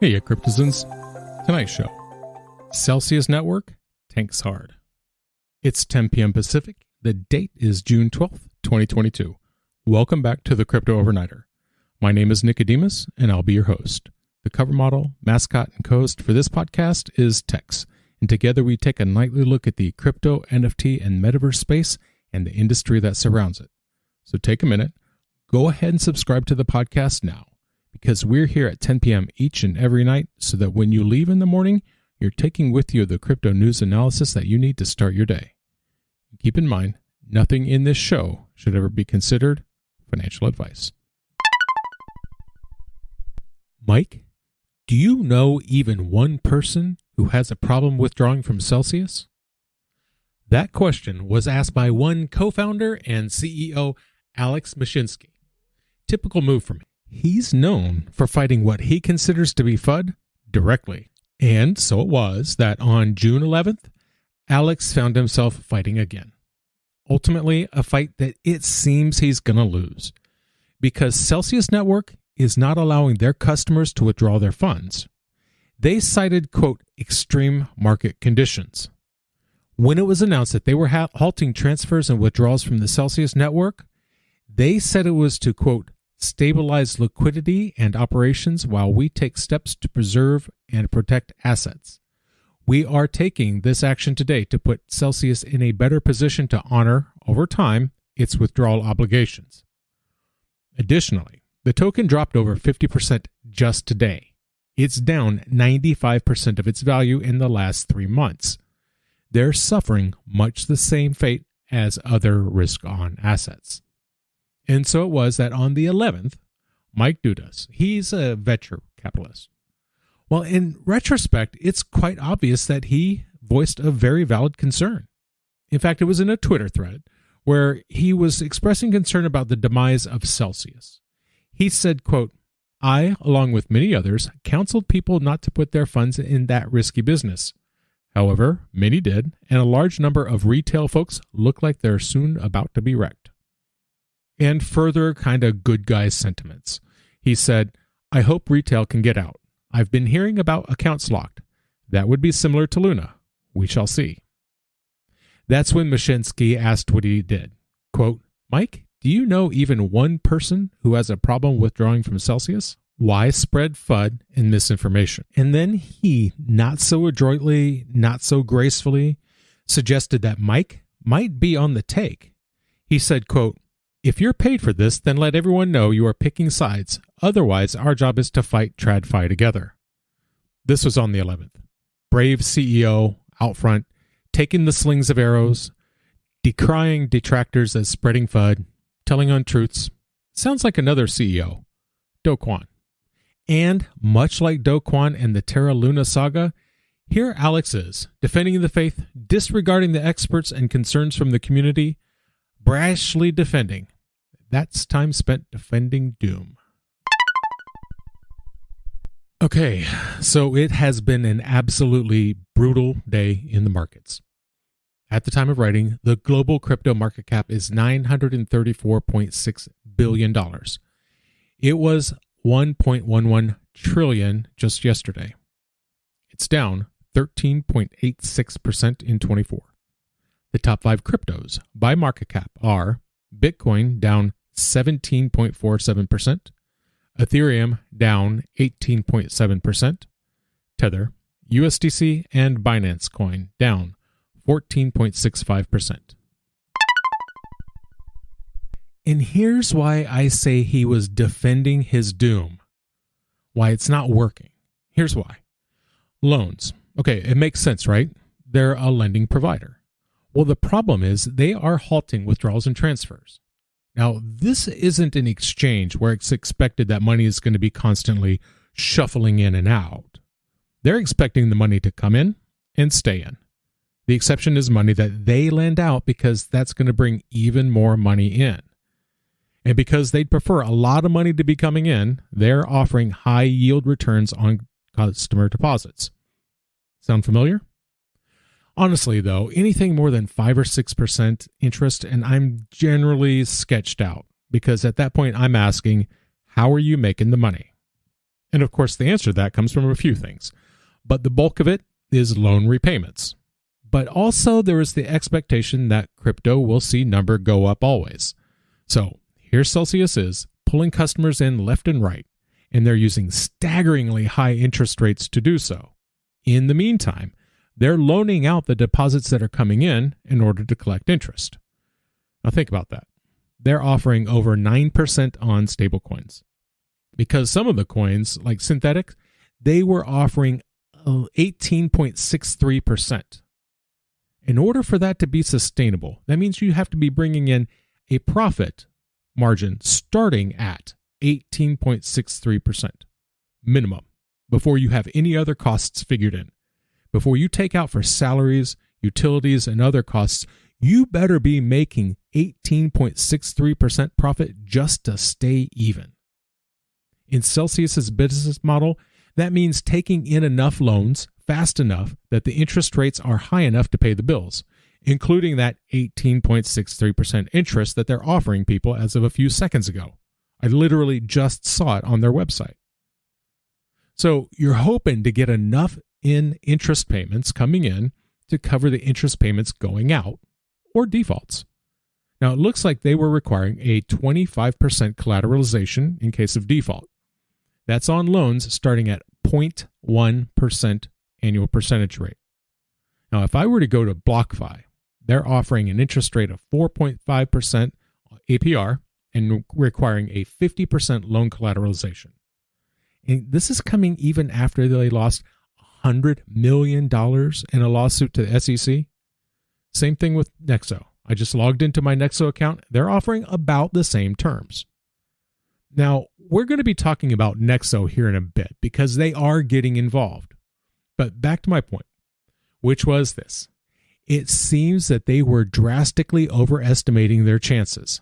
Hey, Cryptizens. Tonight's show. Celsius Network tanks hard. It's 10 p.m. Pacific. The date is June 12th, 2022. Welcome back to the Crypto Overnighter. My name is Nicodemus, and I'll be your host. The cover model, mascot, and co-host for this podcast is Tex, and together we take a nightly look at the crypto, NFT, and metaverse space and the industry that surrounds it. So take a minute, go ahead and subscribe to the podcast now, because we're here at 10 p.m. each and every night so that when you leave in the morning, you're taking with you the crypto news analysis that you need to start your day. Keep in mind, nothing in this show should ever be considered financial advice. Mike, do you know even one person who has a problem withdrawing from Celsius? That question was asked by one co-founder and CEO, Alex Mashinsky. Typical move from him. He's known for fighting what he considers to be FUD directly. And so it was that on June 11th, Alex found himself fighting again. Ultimately, a fight that it seems he's going to lose, because Celsius Network is not allowing their customers to withdraw their funds. They cited, quote, extreme market conditions. When it was announced that they were halting transfers and withdrawals from the Celsius Network, they said it was to, quote, stabilize liquidity and operations while we take steps to preserve and protect assets. We are taking this action today to put Celsius in a better position to honor, over time, its withdrawal obligations. Additionally, the token dropped over 50% just today. It's down 95% of its value in the last 3 months. They're suffering much the same fate as other risk-on assets. And so it was that on the 11th, Mike Dudas, he's a venture capitalist. Well, in retrospect, it's quite obvious that he voiced a very valid concern. In fact, it was in a Twitter thread where he was expressing concern about the demise of Celsius. He said, quote, I, along with many others, counseled people not to put their funds in that risky business. However, many did, and a large number of retail folks look like they're soon about to be wrecked. And further kind of good guy sentiments. He said, I hope retail can get out. I've been hearing about accounts locked. That would be similar to Luna. We shall see. That's when Mashinsky asked what he did. Quote, Mike, do you know even one person who has a problem withdrawing from Celsius? Why spread FUD and misinformation? And then he, not so adroitly, not so gracefully, suggested that Mike might be on the take. He said, quote, if you're paid for this, then let everyone know you are picking sides. Otherwise, our job is to fight TradFi together. This was on the 11th. Brave CEO out front, taking the slings of arrows, decrying detractors as spreading FUD, telling untruths. Sounds like another CEO, Do Kwon. And much like Do Kwon and the Terra Luna saga, here Alex is, defending the faith, disregarding the experts and concerns from the community, brashly defending. That's time spent defending doom. Okay, so it has been an absolutely brutal day in the markets. At the time of writing, the global crypto market cap is $934.6 billion. It was $1.11 trillion just yesterday. It's down 13.86% in 24. The top 5 cryptos by market cap are Bitcoin down 17.47%, Ethereum down 18.7%, Tether, USDC, and Binance Coin down 14.65%. And here's why I say he was defending his doom. Why it's not working. Here's why. Loans. Okay, it makes sense, right? They're a lending provider. Well, the problem is they are halting withdrawals and transfers. Now, this isn't an exchange where it's expected that money is going to be constantly shuffling in and out. They're expecting the money to come in and stay in. The exception is money that they lend out because that's going to bring even more money in. And because they'd prefer a lot of money to be coming in, they're offering high yield returns on customer deposits. Sound familiar? Honestly, though, anything more than 5 or 6% interest, and I'm generally sketched out, because at that point I'm asking, how are you making the money? And of course, the answer to that comes from a few things. But the bulk of it is loan repayments. But also there is the expectation that crypto will see number go up always. So here Celsius is pulling customers in left and right, and they're using staggeringly high interest rates to do so. In the meantime, they're loaning out the deposits that are coming in order to collect interest. Now think about that. They're offering over 9% on stablecoins. Because some of the coins, like Synthetic, they were offering 18.63%. In order for that to be sustainable, that means you have to be bringing in a profit margin starting at 18.63% minimum before you have any other costs figured in. Before you take out for salaries, utilities, and other costs, you better be making 18.63% profit just to stay even. In Celsius's business model, that means taking in enough loans fast enough that the interest rates are high enough to pay the bills, including that 18.63% interest that they're offering people as of a few seconds ago. I literally just saw it on their website. So you're hoping to get enough in interest payments coming in to cover the interest payments going out or defaults. Now, it looks like they were requiring a 25% collateralization in case of default. That's on loans starting at 0.1% annual percentage rate. Now, if I were to go to BlockFi, they're offering an interest rate of 4.5% APR and requiring a 50% loan collateralization. And this is coming even after they lost $100 million in a lawsuit to the SEC. Same thing with Nexo. I just logged into my Nexo account. They're offering about the same terms. Now, we're going to be talking about Nexo here in a bit because they are getting involved. But back to my point, which was this. It seems that they were drastically overestimating their chances.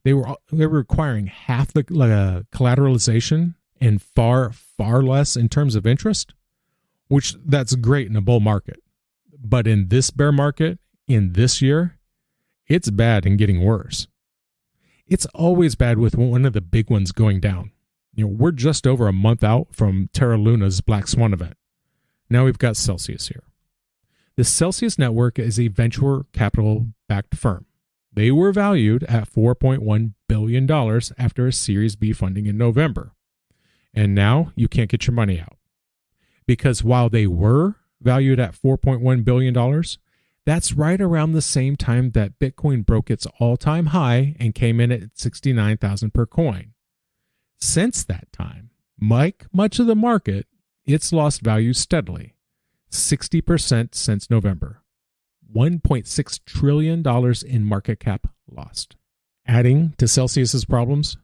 They were requiring half the collateralization and far less in terms of interest, which that's great in a bull market. But in this bear market, in this year, it's bad and getting worse. It's always bad with one of the big ones going down. We're just over a month out from Terra Luna's Black Swan event. Now we've got Celsius here. The Celsius Network is a venture capital-backed firm. They were valued at $4.1 billion after a Series B funding in November. And now you can't get your money out. Because while they were valued at $4.1 billion, that's right around the same time that Bitcoin broke its all-time high and came in at $69,000 per coin. Since that time, like much of the market, it's lost value steadily, 60% since November. $1.6 trillion in market cap lost. Adding to Celsius's problems,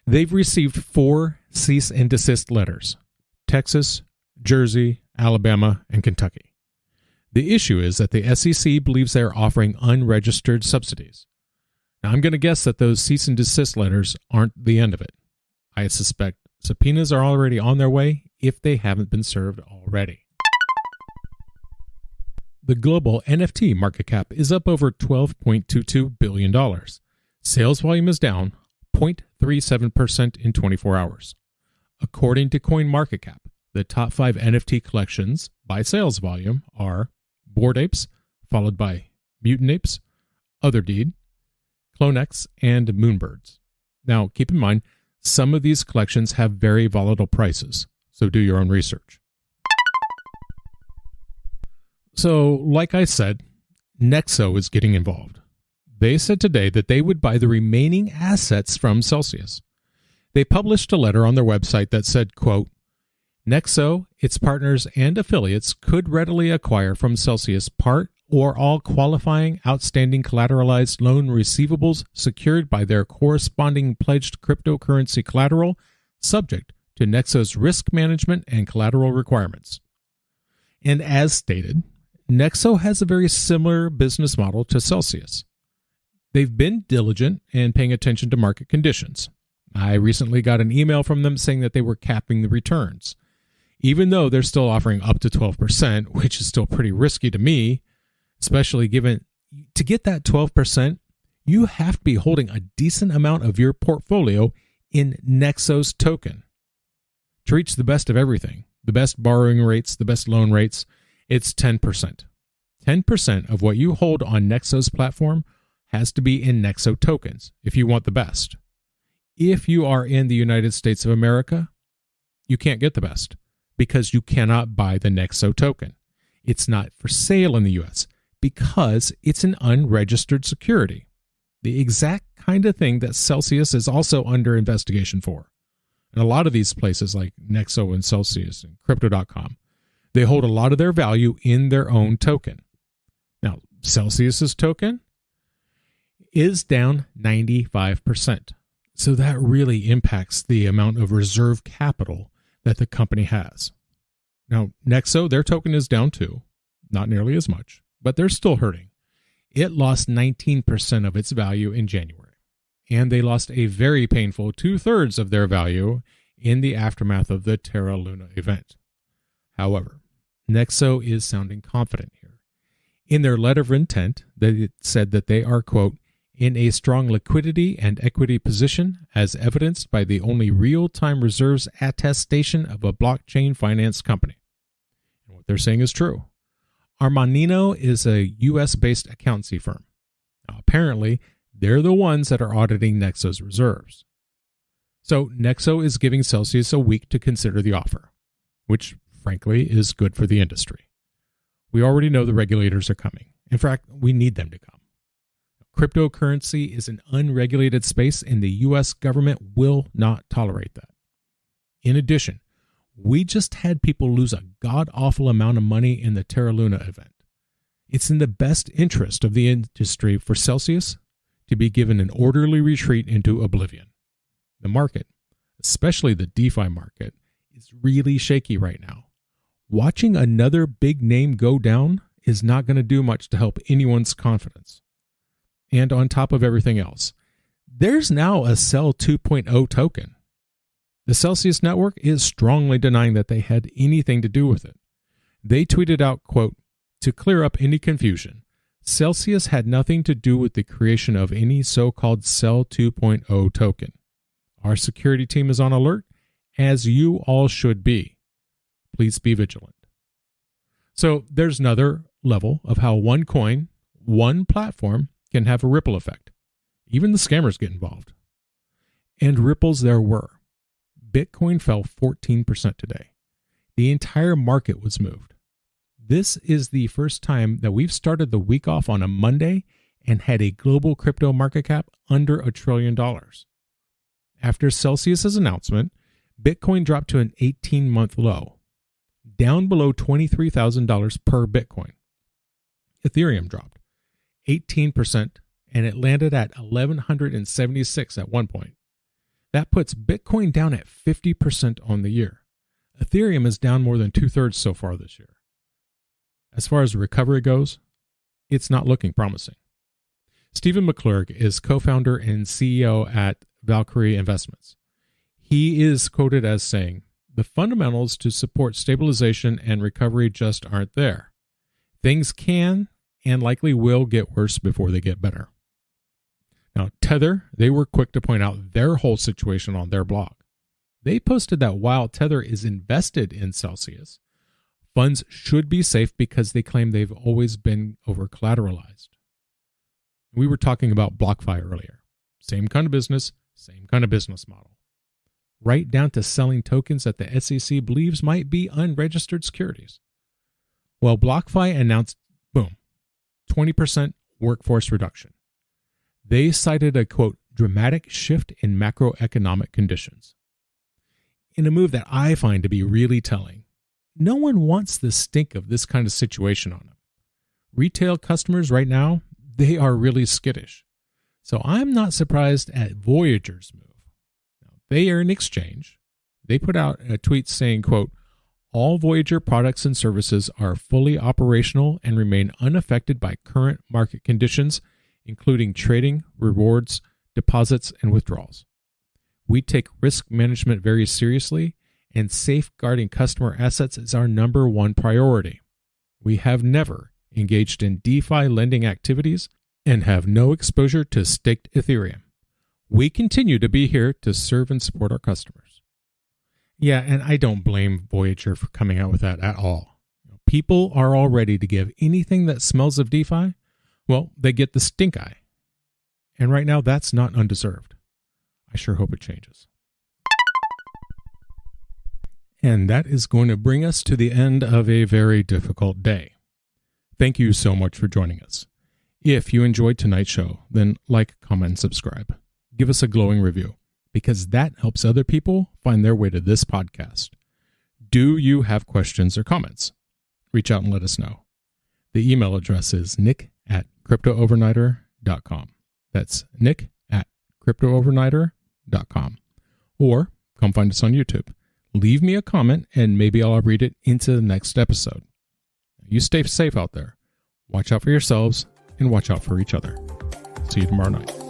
they've received 4 cease and desist letters: Texas, Jersey, Alabama, and Kentucky. The issue is that the SEC believes they are offering unregistered subsidies. Now, I'm going to guess that those cease and desist letters aren't the end of it. I suspect subpoenas are already on their way if they haven't been served already. The global NFT market cap is up over $12.22 billion. Sales volume is down 0.37% in 24 hours. According to CoinMarketCap, the top 5 NFT collections by sales volume are Bored Apes, followed by Mutant Apes, Otherdeed, CloneX, and Moonbirds. Now, keep in mind, some of these collections have very volatile prices, so do your own research. So, like I said, Nexo is getting involved. They said today that they would buy the remaining assets from Celsius. They published a letter on their website that said, quote, Nexo, its partners, and affiliates could readily acquire from Celsius part or all qualifying outstanding collateralized loan receivables secured by their corresponding pledged cryptocurrency collateral, subject to Nexo's risk management and collateral requirements. And as stated, Nexo has a very similar business model to Celsius. They've been diligent and paying attention to market conditions. I recently got an email from them saying that they were capping the returns. Even though they're still offering up to 12%, which is still pretty risky to me, especially given to get that 12%, you have to be holding a decent amount of your portfolio in Nexo's token. To reach the best of everything, the best borrowing rates, the best loan rates, it's 10%. 10% of what you hold on Nexo's platform has to be in Nexo tokens if you want the best. If you are in the United States of America, you can't get the best because you cannot buy the Nexo token. It's not for sale in the US because it's an unregistered security. The exact kind of thing that Celsius is also under investigation for. And a lot of these places like Nexo and Celsius and Crypto.com, they hold a lot of their value in their own token. Now, Celsius's token is down 95%. So that really impacts the amount of reserve capital that the company has. Now, Nexo, their token is down too, not nearly as much, but they're still hurting. It lost 19% of its value in January, and they lost a very painful 2/3 of their value in the aftermath of the Terra Luna event. However, Nexo is sounding confident here. In their letter of intent, they said that they are, quote, in a strong liquidity and equity position, as evidenced by the only real-time reserves attestation of a blockchain finance company. And what they're saying is true. Armanino is a U.S.-based accountancy firm. Now, apparently, they're the ones that are auditing Nexo's reserves. So Nexo is giving Celsius a week to consider the offer, which, frankly, is good for the industry. We already know the regulators are coming. In fact, we need them to come. Cryptocurrency is an unregulated space, and the U.S. government will not tolerate that. In addition, we just had people lose a god-awful amount of money in the Terra Luna event. It's in the best interest of the industry for Celsius to be given an orderly retreat into oblivion. The market, especially the DeFi market, is really shaky right now. Watching another big name go down is not going to do much to help anyone's confidence. And on top of everything else, there's now a Cell 2.0 token. The Celsius network is strongly denying that they had anything to do with it. They tweeted out, quote, to clear up any confusion, Celsius had nothing to do with the creation of any so-called Cell 2.0 token. Our security team is on alert, as you all should be. Please be vigilant. So there's another level of how one coin, one platform, can have a ripple effect. Even the scammers get involved. And ripples there were. Bitcoin fell 14% today. The entire market was moved. This is the first time that we've started the week off on a Monday and had a global crypto market cap under $1 trillion. After Celsius's announcement, Bitcoin dropped to an 18-month low, down below $23,000 per Bitcoin. Ethereum dropped 18%, and it landed at 1,176 at one point. That puts Bitcoin down at 50% on the year. Ethereum is down more than 2/3 so far this year. As far as recovery goes, it's not looking promising. Stephen McClurg is co-founder and CEO at Valkyrie Investments. He is quoted as saying, "The fundamentals to support stabilization and recovery just aren't there. Things can and likely will get worse before they get better." Now, Tether, they were quick to point out their whole situation on their blog. They posted that while Tether is invested in Celsius, funds should be safe because they claim they've always been over-collateralized. We were talking about BlockFi earlier. Same kind of business, same kind of business model. Right down to selling tokens that the SEC believes might be unregistered securities. Well, BlockFi announced, boom, 20% workforce reduction. They cited a, quote, dramatic shift in macroeconomic conditions. In a move that I find to be really telling, no one wants the stink of this kind of situation on them. Retail customers right now, they are really skittish. So I'm not surprised at Voyager's move. Now, they are an exchange. They put out a tweet saying, quote, all Voyager products and services are fully operational and remain unaffected by current market conditions, including trading, rewards, deposits, and withdrawals. We take risk management very seriously, and safeguarding customer assets is our number one priority. We have never engaged in DeFi lending activities and have no exposure to staked Ethereum. We continue to be here to serve and support our customers. Yeah, and I don't blame Voyager for coming out with that at all. People are all ready to give anything that smells of DeFi, well, they get the stink eye. And right now, that's not undeserved. I sure hope it changes. And that is going to bring us to the end of a very difficult day. Thank you so much for joining us. If you enjoyed tonight's show, then like, comment, and subscribe. Give us a glowing review, because that helps other people find their way to this podcast. Do you have questions or comments? Reach out and let us know. The email address is nick@cryptoovernighter.com. That's nick@cryptoovernighter.com. Or come find us on YouTube. Leave me a comment and maybe I'll read it into the next episode. You stay safe out there. Watch out for yourselves and watch out for each other. See you tomorrow night.